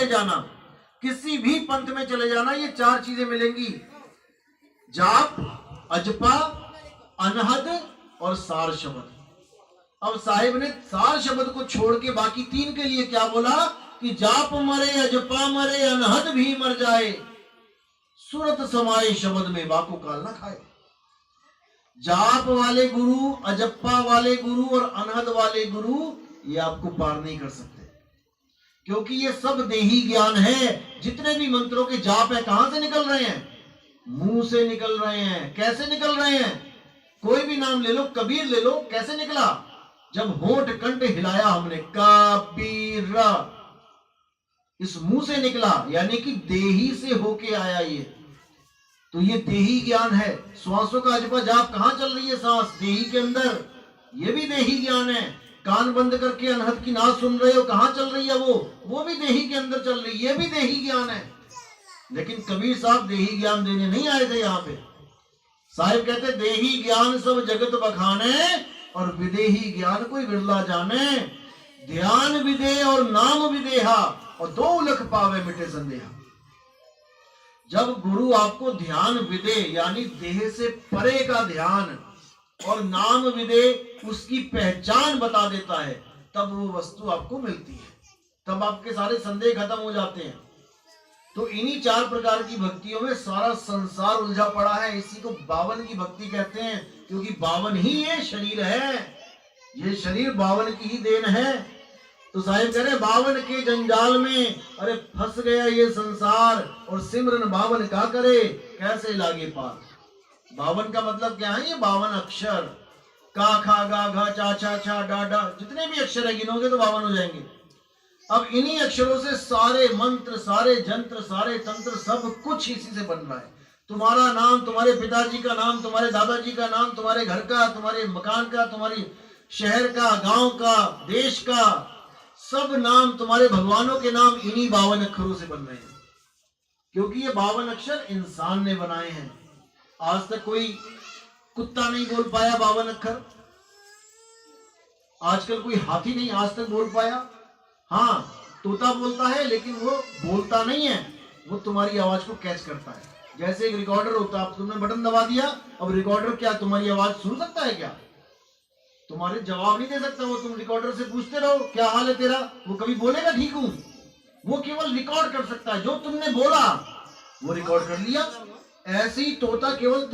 चले जाना, किसी भी पंथ में चले जाना, ये चार चीजें मिलेंगी, जाप, अजपा, अनहद और सार शब्द। अब साहिब ने सार शब्द को छोड़ के बाकी तीन के लिए क्या बोला कि जाप मरे, अजपा मरे, अनहद भी मर जाए, सूरत समाए शब्द में बाको काल ना खाए। जाप वाले गुरु, अजप्पा वाले गुरु और अनहद वाले गुरु ये आपको पार नहीं कर सकते, क्योंकि ये सब देही ज्ञान है। जितने भी मंत्रों के जाप है कहां से निकल रहे हैं? मुंह से निकल रहे हैं। कैसे निकल रहे हैं? कोई भी नाम ले लो, कबीर ले लो, कैसे निकला? जब होंठ कंठ हिलाया हमने, कबीर, इस मुंह से निकला, यानी कि देही से होके आया ये। तो ये देही ज्ञान है। श्वासों का अजपा जाप कहां चल रही है? सांस, देही के अंदर, ये भी देही ज्ञान है। कान बंद करके अनहद की नाद सुन रहे हो, कहां चल रही है? वो भी देही के अंदर चल रही है, ये भी देही ज्ञान है। लेकिन कबीर साहब देही ज्ञान देने नहीं आए थे यहाँ पे। साहिब कहते देही ज्ञान सब जगत बखाने और विदेही ज्ञान कोई बिरला जाने। ध्यान विदे और नाम विदेहा और दो उलख पावे मिटे संदेहा। जब गुरु आपको ध्यान विदे यानी देह से परे का ध्यान और नाम विदे उसकी पहचान बता देता है, तब वो वस्तु आपको मिलती है, तब आपके सारे संदेह खत्म हो जाते हैं। तो इन्हीं चार प्रकार की भक्तियों में सारा संसार उलझा पड़ा है। इसी को 52 की भक्ति कहते हैं, क्योंकि 52 ही ये शरीर है, ये शरीर 52 की ही देन है। तो साहिब कह रहे 52 के जंजाल में अरे फंस गया ये संसार, और सिमरन 52 का करे कैसे लागे पार। 52 का मतलब क्या है? ये 52 अक्षर, का खा गा घा चा छा छा डा डा, जितने भी अक्षर है गिनोगे तो 52 हो जाएंगे। अब इन्हीं अक्षरों से सारे मंत्र, सारे जंत्र, सारे तंत्र, सब कुछ इसी से बन रहा है। तुम्हारा नाम, तुम्हारे पिताजी का नाम, तुम्हारे दादाजी का नाम, तुम्हारे घर का, तुम्हारे मकान का, तुम्हारी शहर का, गांव का, देश का, सब नाम, तुम्हारे भगवानों के नाम इन्हीं 52 अक्षरों से बन रहे हैं। क्योंकि ये 52 अक्षर इंसान ने बनाए हैं। आज तक कोई कुत्ता नहीं बोल पाया 52 अक्षर, आजकल कोई हाथी नहीं आज तक बोल पाया। हाँ, तोता बोलता है लेकिन वो बोलता नहीं है, वो तुम्हारी आवाज को कैच करता है। जैसे एक रिकॉर्डर होता है, तुमने बटन दबा दिया, अब रिकॉर्डर क्या तुम्हारी आवाज सुन सकता है क्या? तुम्हारे जवाब नहीं दे सकता वो। तुम रिकॉर्डर से पूछते रहो क्या हाल है तेरा, वो कभी बोलेगा ठीक हूं? वो केवल रिकॉर्ड कर सकता है, जो तुमने बोला वो रिकॉर्ड कर लिया। ऐसे ही तोता केवल